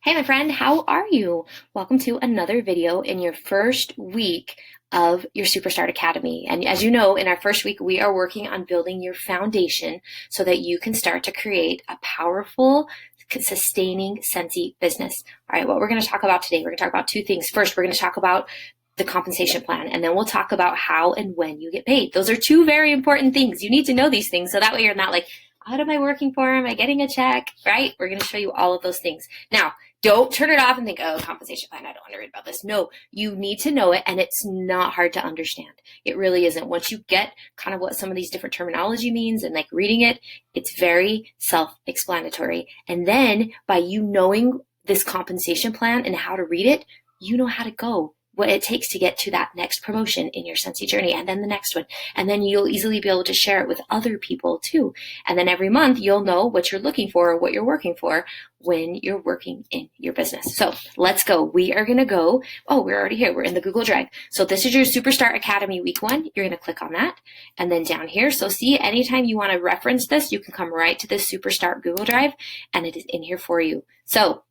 Hey, my friend, how are you? Welcome to another video in your first week of your Superstart Academy. And as you know, in our first week, we are working on building your foundation so that you can start to create a powerful, sustaining Scentsy business. All right, what we're going to talk about today, we're going to talk about two things. First, we're going to talk about the compensation plan, and then we'll talk about how and when you get paid. Those are two very important things. You need to know these things so that way you're not like, what am I working for? Am I getting a check? Right? We're going to show you all of those things. Now, don't turn it off and think, oh, compensation plan, I don't want to read about this. No, you need to know it, and it's not hard to understand. It really isn't. Once you get kind of what some of these different terminology means and like reading it, it's very self-explanatory. And then by you knowing this compensation plan and how to read it, you know how to go, what it takes to get to that next promotion in your Scentsy journey, and then the next one. And then you'll easily be able to share it with other people too. And then every month you'll know what you're looking for or what you're working for when you're working in your business. So let's go. We are going to go. Oh, we're already here. We're in the Google Drive. So this is your Superstart Academy week 1. You're going to click on that. And then down here. So see, anytime you want to reference this, you can come right to this Superstart Google Drive, and it is in here for you. So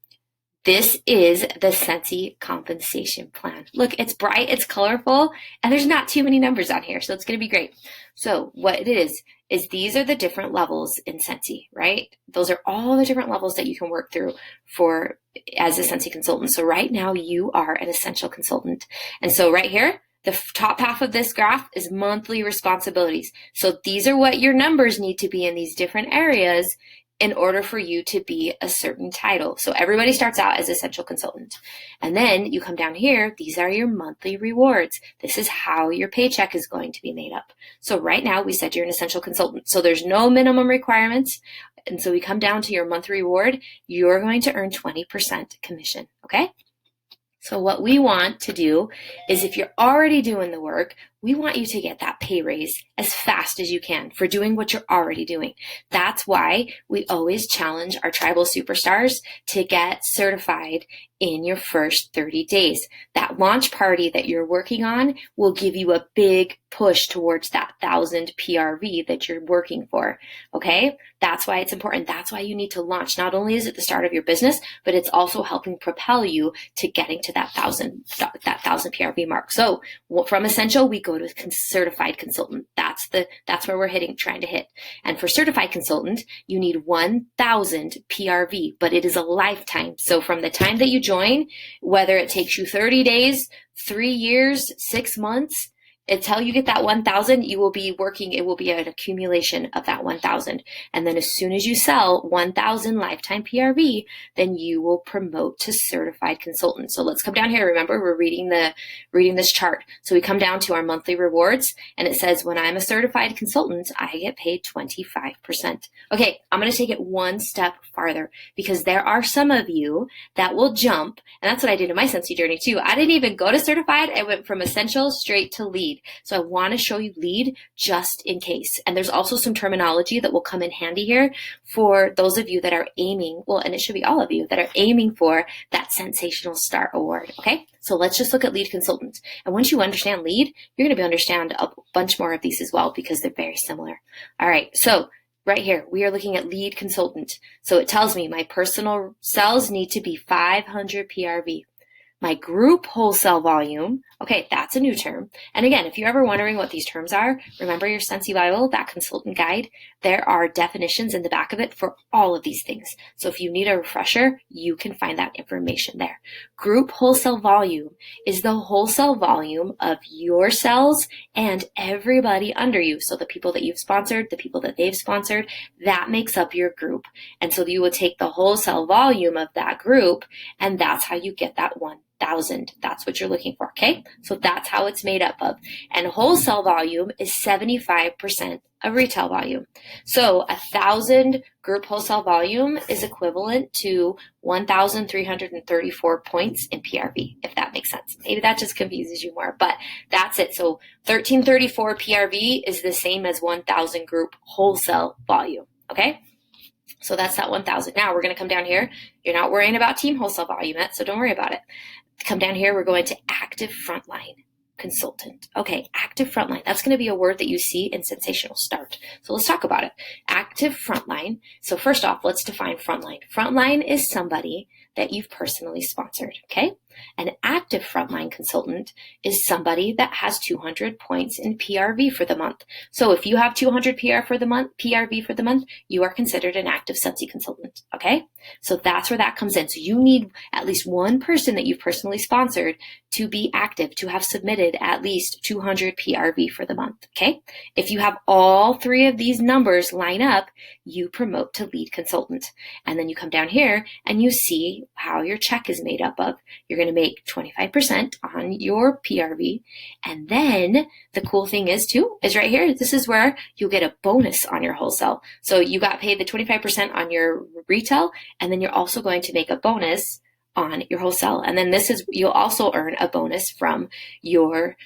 this is the Scentsy compensation plan. Look, it's bright, it's colorful, and there's not too many numbers on here, so it's going to be great. So what it is these are the different levels in Scentsy, right? Those are all the different levels that you can work through for as a Scentsy consultant. So right now you are an essential consultant. And so right here, the top half of this graph is monthly responsibilities. So these are what your numbers need to be in these different areas in order for you to be a certain title. So everybody starts out as essential consultant. And then you come down here, these are your monthly rewards. This is how your paycheck is going to be made up. So right now we said you're an essential consultant. So there's no minimum requirements. And so we come down to your monthly reward. You're going to earn 20% commission, okay? So what we want to do is, if you're already doing the work, we want you to get that pay raise as fast as you can for doing what you're already doing. That's why we always challenge our tribal superstars to get certified in your first 30 days. That launch party that you're working on will give you a big push towards that 1,000 PRV that you're working for, okay? That's why it's important. That's why you need to launch. Not only is it the start of your business, but it's also helping propel you to getting to that 1,000 PRV mark. So from essential, we go to certified consultant. That's where we're trying to hit. And for certified consultant, you need 1,000 PRV, but it is a lifetime. So from the time that you join, whether it takes you 30 days, 3 years, 6 months, until you get that 1,000, you will be working, it will be an accumulation of that 1,000. And then as soon as you sell 1,000 lifetime PRV, then you will promote to certified consultant. So let's come down here. Remember, we're reading this chart. So we come down to our monthly rewards, and it says, when I'm a certified consultant, I get paid 25%. Okay, I'm going to take it one step farther, because there are some of you that will jump, and that's what I did in my Scentsy journey too. I didn't even go to certified. I went from essential straight to lead. So I want to show you lead just in case. And there's also some terminology that will come in handy here for those of you that are aiming, well, and it should be all of you that are aiming for that Sensational Start Award. Okay, so let's just look at lead consultant. And once you understand lead, you're going to understand a bunch more of these as well, because they're very similar. All right, so right here, we are looking at lead consultant. So it tells me my personal sales need to be 500 PRV. My group wholesale volume, okay, that's a new term. And again, if you're ever wondering what these terms are, remember your Scentsy Bible, that consultant guide, there are definitions in the back of it for all of these things. So if you need a refresher, you can find that information there. Group wholesale volume is the wholesale volume of your sales and everybody under you. So the people that you've sponsored, the people that they've sponsored, that makes up your group. And so you will take the wholesale volume of that group, and that's how you get that 1,000. That's what you're looking for, okay? So that's how it's made up of. And wholesale volume is 75% of retail volume. So 1,000 group wholesale volume is equivalent to 1,334 points in PRV, if that makes sense. Maybe that just confuses you more, but that's it. So 1,334 PRV is the same as 1,000 group wholesale volume, okay? So that's that 1,000. Now we're going to come down here. You're not worrying about team wholesale volume yet, so don't worry about it. Come down here, we're going to active frontline consultant. Okay, active frontline. That's going to be a word that you see in Sensational Start. So let's talk about it. Active frontline. So first off, let's define frontline. Frontline is somebody that you've personally sponsored, okay? An active frontline consultant is somebody that has 200 points in PRV for the month. So if you have 200 PRV for the month, you are considered an active Sunsy consultant, okay? So that's where that comes in. So you need at least one person that you've personally sponsored to be active, to have submitted at least 200 PRV for the month, okay? If you have all three of these numbers line up, you promote to lead consultant. And then you come down here and you see how your check is made up of. You're going to make 25% on your PRV. And then the cool thing is right here, this is where you'll get a bonus on your wholesale. So you got paid the 25% on your retail, and then you're also going to make a bonus on your wholesale. And then you'll also earn a bonus from your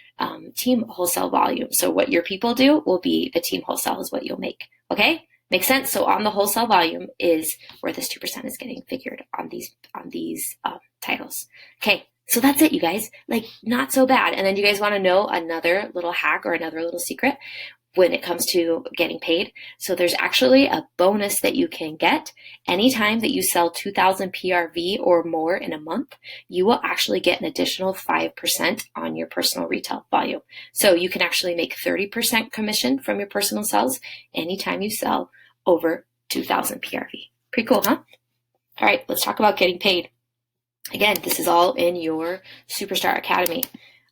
team wholesale volume. So what your people do will be the team wholesale is what you'll make. Okay? Makes sense? So on the wholesale volume is where this 2% is getting figured on these titles. Okay. So that's it, you guys. Like, not so bad. And then you guys want to know another little hack or another little secret when it comes to getting paid? So there's actually a bonus that you can get anytime that you sell 2,000 PRV or more in a month. You will actually get an additional 5% on your personal retail volume. So you can actually make 30% commission from your personal sales anytime you sell over 2,000 PRV. Pretty cool, huh? All right, let's talk about getting paid. Again, this is all in your Superstar Academy.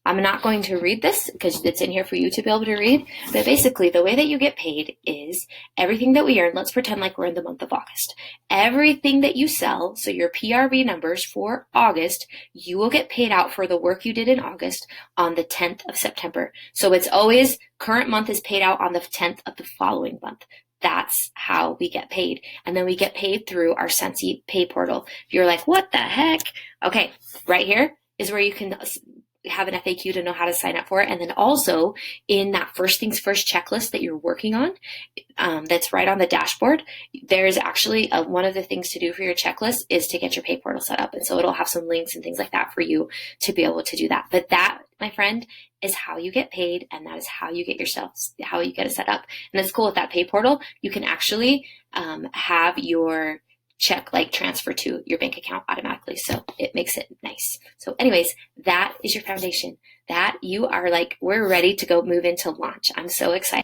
I'm not going to read this because it's in here for you to be able to read, but basically the way that you get paid is everything that we earn. Let's pretend like we're in the month of August. Everything that you sell, so your PRV numbers for August, you will get paid out for the work you did in August on the 10th of September. So it's always current month is paid out on the 10th of the following month. That's how we get paid. And then we get paid through our Sunsy pay portal. If you're like, what the heck? Okay, right here is where you can have an FAQ to know how to sign up for it. And then also in that first things first checklist that you're working on, that's right on the dashboard, there's actually one of the things to do for your checklist is to get your pay portal set up. And so it'll have some links and things like that for you to be able to do that. But that, my friend, is how you get paid, and that is how you get it set up. And it's cool with that pay portal. You can actually have your check like transfer to your bank account automatically. So it makes it nice. So anyways, that is your foundation. That you are like, we're ready to go move into launch. I'm so excited.